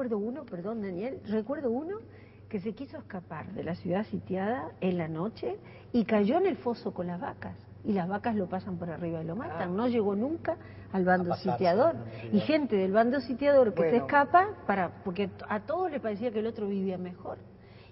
recuerdo uno, perdón Daniel, recuerdo uno que se quiso escapar de la ciudad sitiada en la noche y cayó en el foso con las vacas. Y las vacas lo pasan por arriba y lo matan. No llegó nunca al bando sitiador. Y gente del bando sitiador que se escapa porque a todos les parecía que el otro vivía mejor.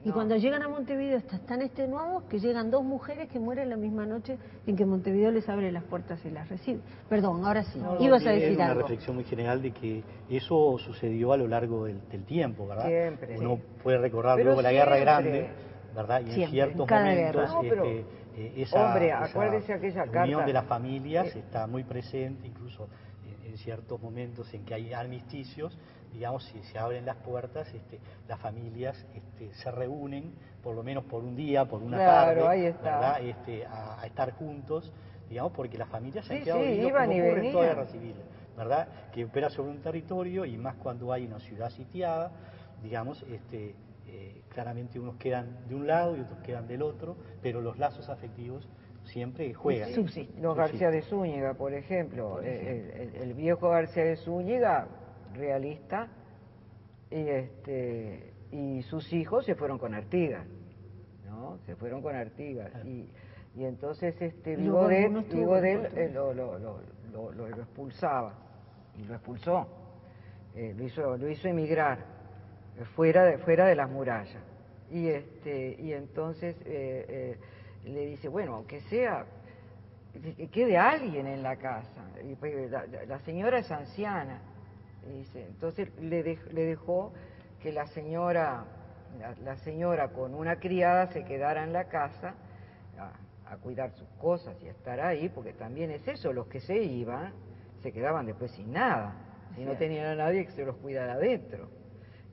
Y cuando llegan a Montevideo están extenuados que llegan 2 mujeres que mueren la misma noche en que Montevideo les abre las puertas y las recibe. Perdón, ahora sí, ibas a decir algo. Una reflexión muy general de que eso sucedió a lo largo del tiempo, ¿verdad? Siempre. Uno puede recordar luego la Guerra Grande, ¿verdad? Y siempre, en ciertos momentos esa acuérdese aquella unión carta de las familias está muy presente, incluso en ciertos momentos en que hay armisticios, digamos, si se abren las puertas, las familias se reúnen, por lo menos por un día, por una tarde, ahí está. ¿verdad? A estar juntos, digamos, porque las familias se han quedado iban y ocurre en toda venían. guerra civil, ¿verdad? Que opera sobre un territorio y más cuando hay una ciudad sitiada, digamos, claramente unos quedan de un lado y otros quedan del otro, pero los lazos afectivos siempre juegan. Los García de Zúñiga, por ejemplo, el viejo García de Zúñiga, realista, y sus hijos se fueron con Artigas, ¿no? Se fueron con Artigas. Y entonces Vigodel lo expulsaba, y lo expulsó, lo hizo emigrar fuera de las murallas. Y entonces le dice, bueno, aunque sea, que quede alguien en la casa. Y pues, la señora es anciana. Y dice, entonces le dejó que la señora con una criada se quedara en la casa a cuidar sus cosas y a estar ahí, porque también es eso, los que se iban se quedaban después sin nada, si no tenían a nadie que se los cuidara adentro.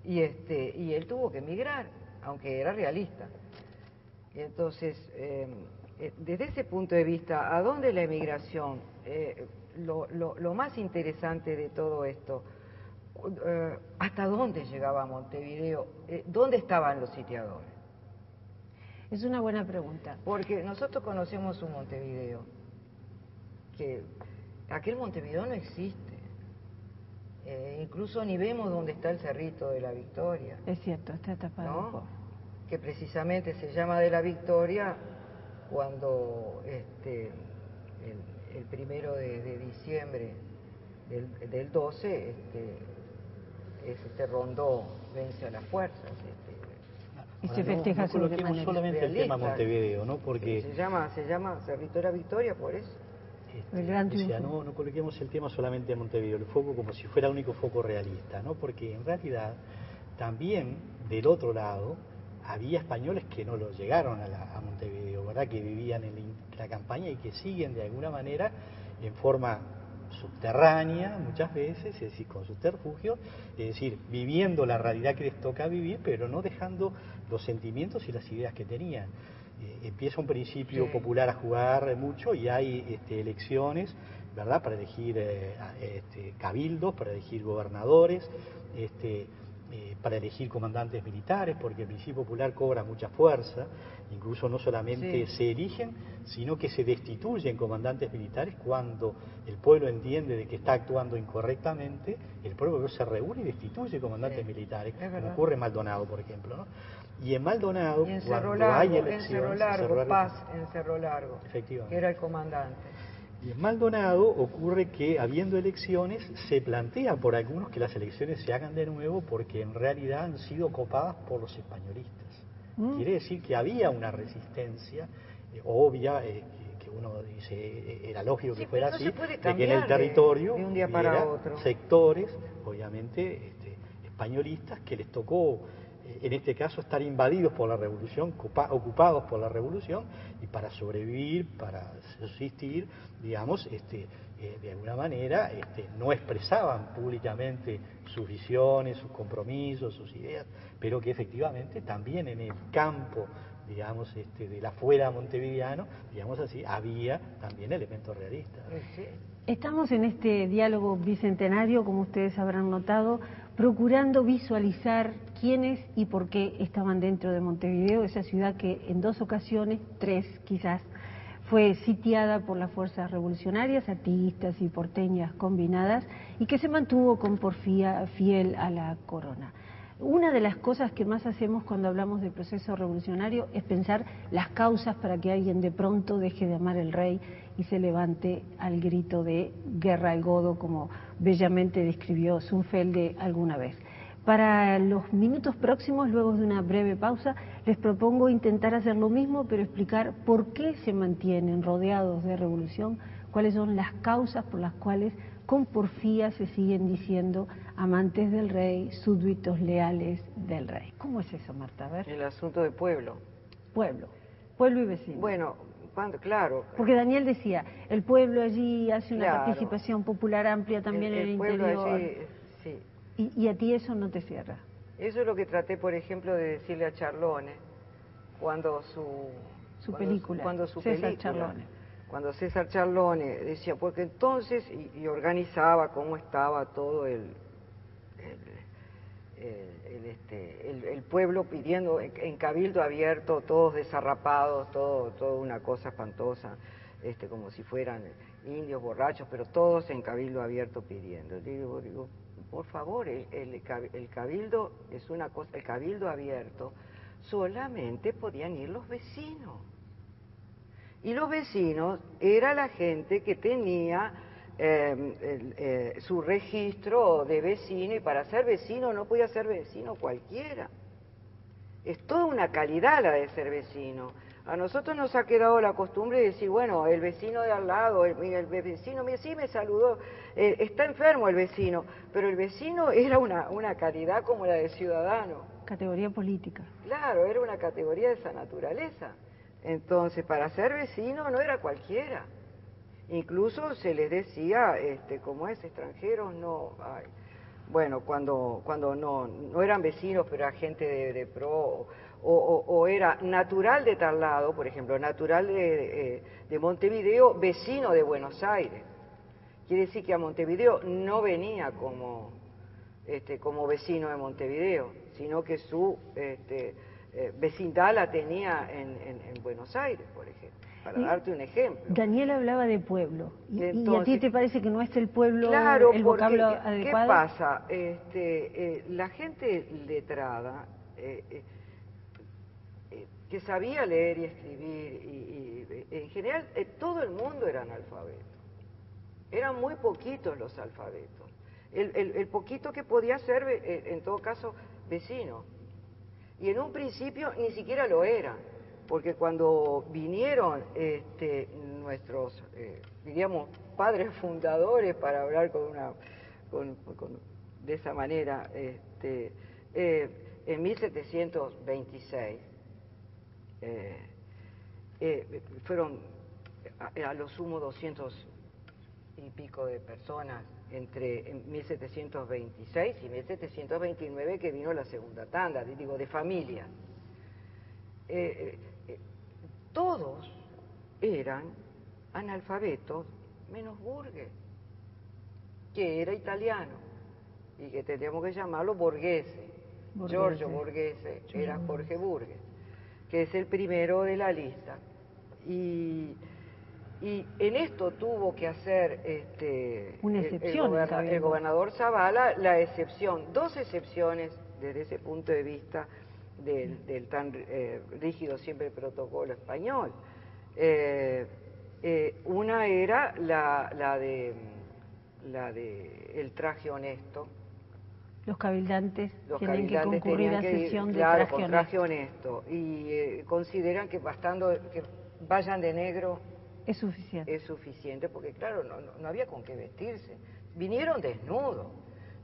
Y él tuvo que emigrar, aunque era realista. Y entonces, desde ese punto de vista, ¿a dónde la emigración? Lo más interesante de todo esto, ¿hasta dónde llegaba Montevideo? ¿Dónde estaban los sitiadores? Es una buena pregunta. Porque nosotros conocemos un Montevideo, que aquel Montevideo no existe. Incluso ni vemos dónde está el Cerrito de la Victoria. Es cierto, está tapado. ¿No? Que precisamente se llama de la Victoria cuando el 1 de diciembre del 12 Rondó vence a las fuerzas. Y se festeja no coloquemos solamente el tema Montevideo, ¿no? Porque se llama Cerrito de la Victoria por eso. No coloquemos el tema solamente de Montevideo, el foco como si fuera el único foco realista, ¿no? Porque en realidad también del otro lado había españoles que no lo llegaron a Montevideo, ¿verdad? Que vivían en la campaña y que siguen de alguna manera en forma subterránea muchas veces, es decir, con subterfugios, es decir, viviendo la realidad que les toca vivir, pero no dejando los sentimientos y las ideas que tenían. Empieza un principio popular a jugar mucho y hay elecciones, ¿verdad?, para elegir cabildos, para elegir gobernadores, para elegir comandantes militares, porque el principio popular cobra mucha fuerza, incluso no solamente se eligen, sino que se destituyen comandantes militares cuando el pueblo entiende de que está actuando incorrectamente, el pueblo se reúne y destituye comandantes militares, como ocurre en Maldonado, por ejemplo, ¿no? Y en Maldonado, cuando hay elecciones... En Cerro Largo, efectivamente, que era el comandante. Y en Maldonado ocurre que, habiendo elecciones, se plantea por algunos que las elecciones se hagan de nuevo porque en realidad han sido copadas por los españolistas. Quiere decir que había una resistencia obvia, que uno dice, era lógico que fuera así, de que en el territorio de un día para otro. Sectores, obviamente, españolistas que les tocó, en este caso, estar invadidos por la revolución, ocupados por la revolución, y para sobrevivir, para subsistir, digamos, de alguna manera, no expresaban públicamente sus visiones, sus compromisos, sus ideas, pero que efectivamente también en el campo, digamos, del afuera montevideano, digamos así, había también elementos realistas. Estamos en este diálogo bicentenario, como ustedes habrán notado, procurando visualizar quiénes y por qué estaban dentro de Montevideo, esa ciudad que en 2 ocasiones, 3 quizás, fue sitiada por las fuerzas revolucionarias, artiguistas y porteñas combinadas, y que se mantuvo con porfía fiel a la corona. Una de las cosas que más hacemos cuando hablamos del proceso revolucionario es pensar las causas para que alguien de pronto deje de amar al rey y se levante al grito de guerra al godo, como bellamente describió Zunfelde alguna vez. Para los minutos próximos, luego de una breve pausa, les propongo intentar hacer lo mismo, pero explicar por qué se mantienen rodeados de revolución, cuáles son las causas por las cuales con porfía se siguen diciendo amantes del rey, súbditos leales del rey. ¿Cómo es eso, Marta? A ver. El asunto de pueblo. Pueblo y vecino. Bueno, claro. Porque Daniel decía, el pueblo allí hace una Claro, participación popular amplia también en el pueblo interior. allí, sí. Y a ti eso no te cierra. Eso es lo que traté, por ejemplo, de decirle a Charlone cuando su película, cuando César Charlone decía, porque entonces, y organizaba cómo estaba todo el pueblo pidiendo en cabildo abierto, todos desarrapados, todo una cosa espantosa, como si fueran indios borrachos, pero todos en cabildo abierto pidiendo. Digo, por favor, el cabildo es una cosa, el cabildo abierto solamente podían ir los vecinos. Y los vecinos era la gente que tenía su registro de vecino, y para ser vecino no podía ser vecino cualquiera. Es toda una calidad la de ser vecino. A nosotros nos ha quedado la costumbre de decir, bueno, el vecino de al lado, el vecino, mira, sí me saludó, está enfermo el vecino, pero el vecino era una calidad como la de ciudadano. Categoría política. Claro, era una categoría de esa naturaleza. Entonces, para ser vecino no era cualquiera. Incluso se les decía, como es, extranjeros, no... Ay, bueno, cuando no eran vecinos, pero era gente de pro, o era natural de tal lado, por ejemplo, natural de Montevideo, vecino de Buenos Aires. Quiere decir que a Montevideo no venía como vecino de Montevideo, sino que su vecindad la tenía en Buenos Aires, por ejemplo, para darte un ejemplo. Daniel hablaba de pueblo, Entonces, ¿y a ti te parece que no es el pueblo claro, el vocablo adecuado? ¿qué pasa? La gente letrada, que sabía leer y escribir, y en general todo el mundo era analfabeto. Eran muy poquitos los alfabetos. El poquito que podía ser, en todo caso, vecino. Y en un principio ni siquiera lo eran, porque cuando vinieron nuestros, diríamos, padres fundadores, para hablar de esa manera, en 1726, fueron a lo sumo 200 y pico de personas entre 1726 y 1729, que vino la segunda tanda, digo, de familias. Todos eran analfabetos, menos Burgess, que era italiano, y que tendríamos que llamarlo Borghese. Giorgio Borghese era Jorge Burgess, que es el primero de la lista. Y en esto tuvo que hacer una excepción, el gobernador Zavala, la excepción, dos excepciones desde ese punto de vista del tan rígido siempre protocolo español. Una era la de el traje honesto. Los cabildantes tienen que concurrir a sesión de claro, traje con honesto. traje honesto. Y consideran que bastando que vayan de negro es suficiente. Es suficiente, porque claro, no había con qué vestirse. Vinieron desnudos,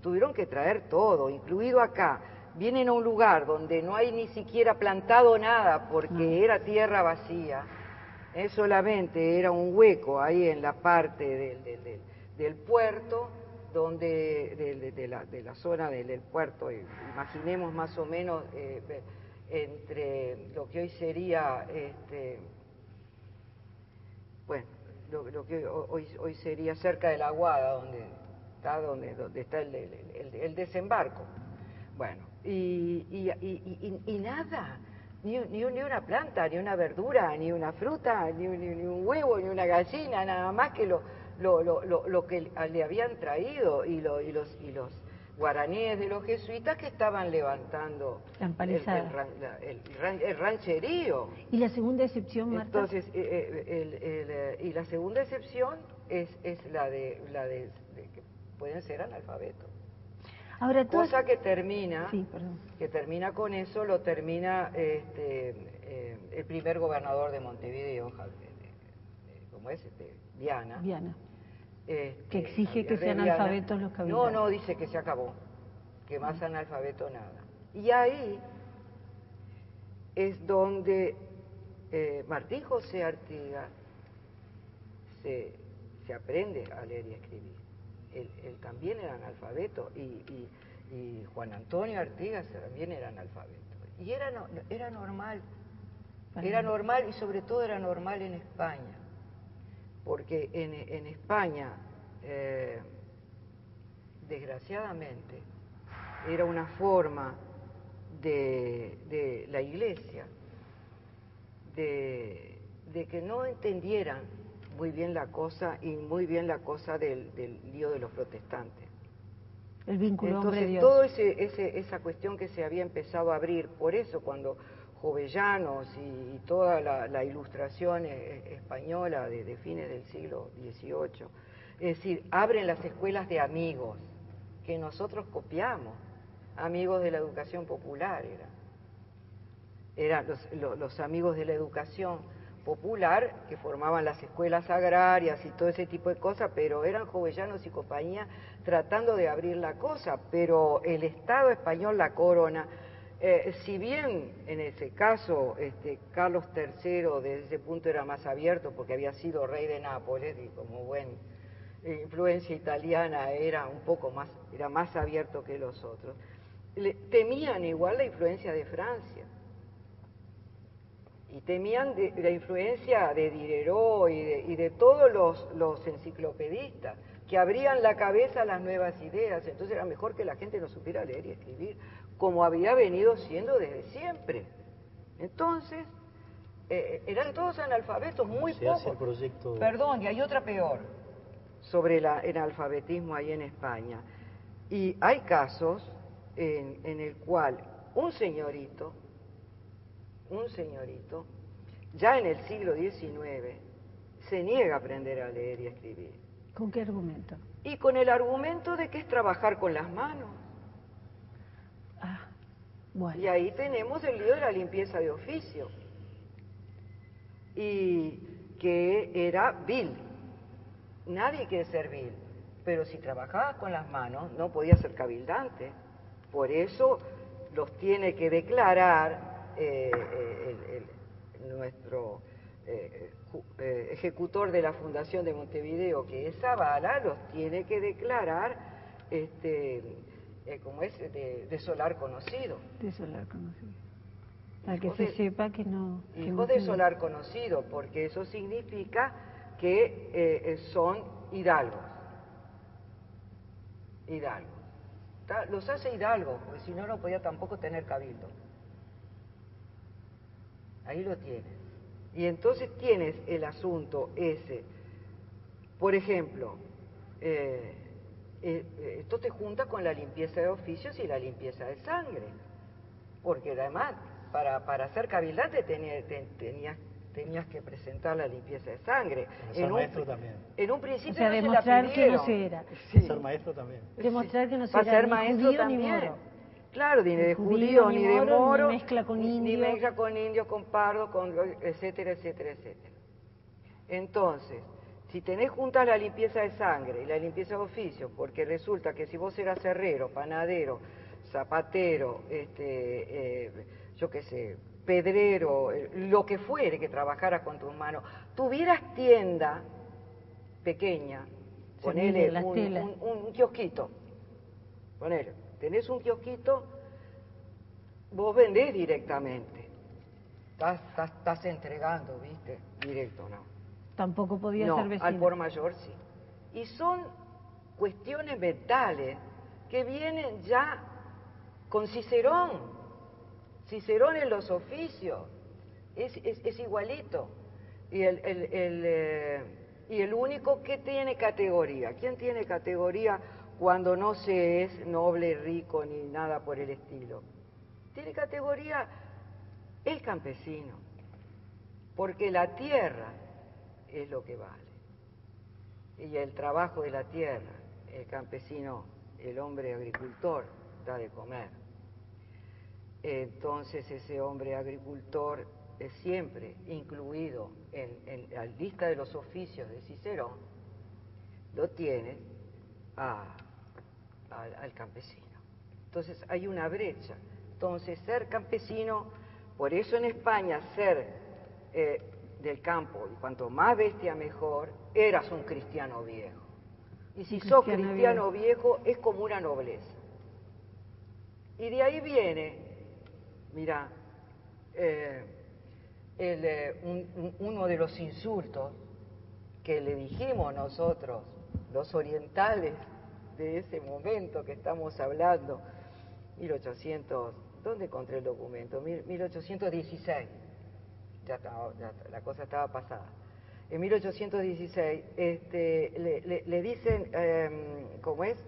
tuvieron que traer todo, incluido acá. Vienen a un lugar donde no hay ni siquiera plantado nada, porque era tierra vacía. Solamente era un hueco ahí en la parte del puerto, donde de la zona del puerto, imaginemos más o menos entre lo que hoy sería... bueno, lo que hoy sería cerca de la Aguada, donde está el desembarco. Bueno, y nada, ni una planta, ni una verdura, ni una fruta, ni un huevo, ni una gallina, nada más que lo que le habían traído y los guaraníes de los jesuitas que estaban levantando el rancherío. ¿Y la segunda excepción, Marta? Entonces, y la segunda excepción es la de que pueden ser analfabetos. Ahora, cosa que termina, sí, con eso, lo termina el primer gobernador de Montevideo, ¿cómo es? Viana. Que exige que sean alfabetos los cabildantes. No, dice que se acabó, que más analfabeto nada. Y ahí es donde Martín José Artigas se aprende a leer y escribir. Él también era analfabeto y Juan Antonio Artigas también era analfabeto. Y era normal, y sobre todo era normal en España, porque en España, desgraciadamente, era una forma de la Iglesia de que no entendieran muy bien la cosa del lío de los protestantes. El vínculo hombre-Dios. Toda esa cuestión que se había empezado a abrir, por eso cuando Jovellanos y toda la ilustración española de fines del siglo XVIII, es decir, abren las escuelas de amigos, que nosotros copiamos, amigos de la educación popular eran los amigos de la educación popular que formaban las escuelas agrarias y todo ese tipo de cosas, pero eran Jovellanos y compañía tratando de abrir la cosa, pero el Estado español, la corona, si bien en ese caso Carlos III desde ese punto era más abierto porque había sido rey de Nápoles y como buena influencia italiana era más abierto que los otros, temían igual la influencia de Francia. Y temían la influencia de Diderot y de todos los enciclopedistas, que abrían la cabeza a las nuevas ideas. Entonces era mejor que la gente no supiera leer y escribir, como había venido siendo desde siempre. Entonces, eran todos analfabetos, muy pocos. Perdón, y hay otra peor, sobre el analfabetismo ahí en España. Y hay casos en el cual un señorito, ya en el siglo XIX, se niega a aprender a leer y escribir. ¿Con qué argumento? Y con el argumento de que es trabajar con las manos. Bueno. Y ahí tenemos el lío de la limpieza de oficio. Y que era vil. Nadie quiere ser vil. Pero si trabajabas con las manos, no podías ser cabildante. Por eso los tiene que declarar nuestro ejecutor de la Fundación de Montevideo, que es Zavala, los tiene que declarar como es de solar conocido. De solar conocido. Para que se sepa que no... Hijos de solar conocido, porque eso significa que son hidalgos. Los hace hidalgos, porque si no, no podía tampoco tener cabildo. Ahí lo tienes. Y entonces tienes el asunto ese. Por ejemplo, esto te junta con la limpieza de oficios y la limpieza de sangre. Porque además, para ser cabildante tenías que presentar la limpieza de sangre. Ser maestro también. En un principio o sea, no demostrar se la que no se era. Sí. Ser maestro también. Demostrar que no se Para era ser ni maestro judío también. ni moro. Claro, ni de judío, ni de moro, ni mezcla con indio. Ni mezcla con indio, con pardo, etcétera, etcétera, etcétera. Entonces, si tenés juntas la limpieza de sangre y la limpieza de oficio, porque resulta que si vos eras herrero, panadero, zapatero, yo qué sé, pedrero, lo que fuere que trabajaras con tus manos, tuvieras tienda pequeña, ponele un kiosquito, ponele, tenés un kiosquito, vos vendés directamente, estás entregando, ¿viste? Directo, ¿no? Tampoco podía ser vecino. Al por mayor sí. Y son cuestiones mentales que vienen ya con Cicerón. Cicerón en los oficios es igualito. Y el único que tiene categoría. ¿Quién tiene categoría cuando no se es noble, rico, ni nada por el estilo? Tiene categoría el campesino, porque la tierra es lo que vale. Y el trabajo de la tierra, el campesino, el hombre agricultor, da de comer. Entonces ese hombre agricultor es siempre incluido en la lista de los oficios de Cicerón, lo tiene al campesino. Entonces hay una brecha. Entonces ser campesino, por eso en España ser del campo, y cuanto más bestia mejor, eras un cristiano viejo. Y si sos cristiano viejo es como una nobleza. Y de ahí viene, mira, uno de los insultos que le dijimos nosotros, los orientales de ese momento que estamos hablando, 1800, ¿dónde encontré el documento? 1816, ya la cosa estaba pasada. En 1816 le dicen, ¿cómo es?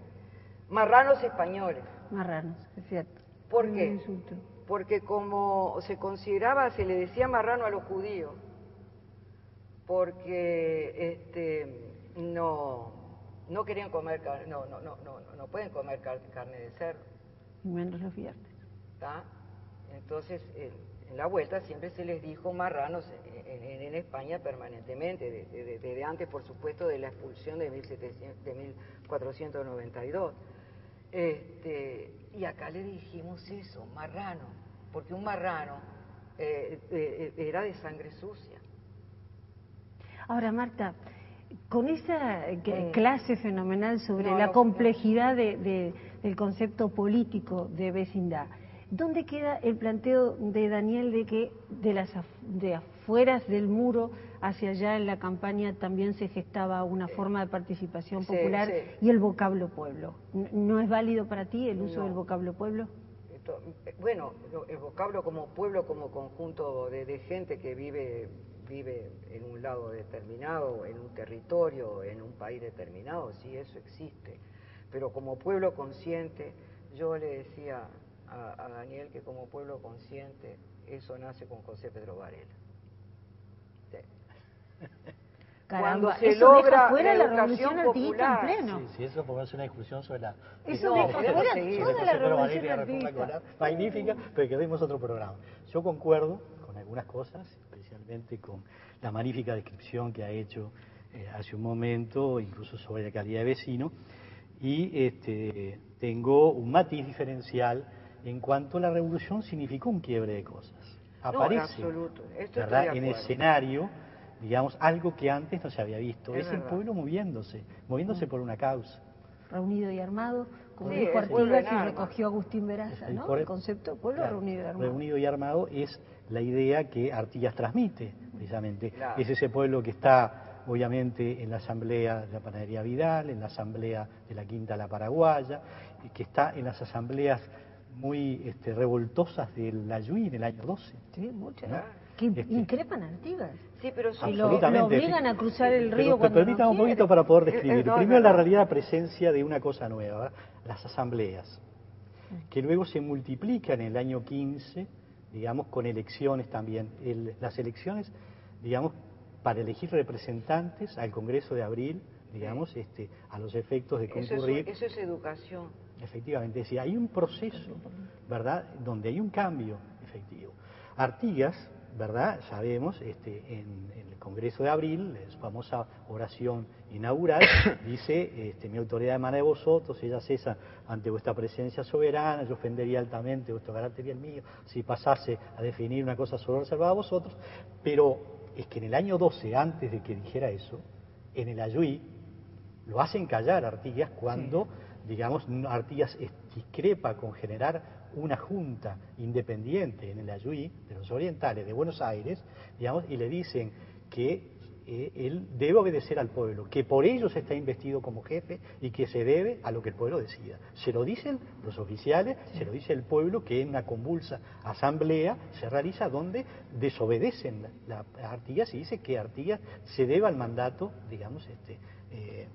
Marranos españoles. Marranos, es cierto. ¿Por qué? Porque como se consideraba, se le decía marrano a los judíos, porque no querían comer carne, no pueden comer carne de cerdo. Y menos los viernes. ¿Tá? Entonces, en la vuelta siempre se les dijo marranos en España permanentemente, desde antes, por supuesto, de la expulsión de 1492. Y acá le dijimos eso, marrano, porque un marrano era de sangre sucia. Ahora, Marta, con esa clase fenomenal sobre la complejidad del concepto político de vecindad, ¿dónde queda el planteo de Daniel de que de afueras del muro hacia allá en la campaña también se gestaba una forma de participación popular y el vocablo pueblo? ¿No es válido para ti el uso del vocablo pueblo? Bueno, el vocablo como pueblo, como conjunto de gente que vive en un lado determinado, en un territorio, en un país determinado, sí, eso existe. Pero como pueblo consciente, yo le decía a Daniel que como pueblo consciente, eso nace con José Pedro Varela. Sí. Caramba, cuando se eso logra deja fuera la educación revolución popular. en pleno. Sí, eso podemos hacer una discusión sobre la... Eso deja fuera toda la revolución artista. Magnífica, pero que vemos otro programa. Yo concuerdo con algunas cosas, especialmente con la magnífica descripción que ha hecho hace un momento, incluso sobre la calidad de vecino, y tengo un matiz diferencial en cuanto a la revolución significó un quiebre de cosas. Aparece, en absoluto. ¿verdad?, en escenario, digamos, algo que antes no se había visto. Es el verdad. pueblo moviéndose por una causa. Reunido y armado, como Sí, dijo el pueblo Artigas en y armas. recogió Agustín Veraza, ¿no? El concepto pueblo claro, reunido y armado. Reunido y armado es la idea que Artigas transmite, precisamente. Claro. Es ese pueblo que está, obviamente, en la asamblea de la Panadería Vidal, en la asamblea de la Quinta La Paraguaya, y que está en las asambleas muy revoltosas de la Yui en el año 12. Sí, muchas. ¿No? Que increpan a Artigas. Sí, pero Y lo obligan a cruzar el río cuando permítame un poquito para poder describir. Primero, la realidad, la presencia de una cosa nueva, ¿verdad? Las asambleas, que luego se multiplican en el año 15, digamos, con elecciones también. Las elecciones, digamos, para elegir representantes al Congreso de Abril, digamos, a los efectos de concurrir. Eso es educación. Efectivamente, es decir, hay un proceso, ¿verdad?, donde hay un cambio efectivo. Artigas, ¿verdad?, sabemos, en el Congreso de Abril, su famosa oración inaugural, dice, mi autoridad emana de vosotros, ella cesa ante vuestra presencia soberana, yo ofendería altamente vuestro carácter y el mío, si pasase a definir una cosa solo reservada a vosotros, pero es que en el año 12, antes de que dijera eso, en el Ayuí, lo hacen callar a Artigas cuando, digamos, Artigas discrepa con generar una junta independiente en el Ayuí de los orientales de Buenos Aires, digamos, y le dicen que él debe obedecer al pueblo, que por ellos está investido como jefe y que se debe a lo que el pueblo decida. Se lo dicen los oficiales, se lo dice el pueblo, que en una convulsa asamblea se realiza donde desobedecen la Artigas y dice que Artigas se debe al mandato, digamos,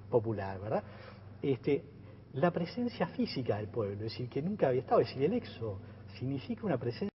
popular, ¿verdad? La presencia física del pueblo, es decir, que nunca había estado, es decir, el éxodo significa una presencia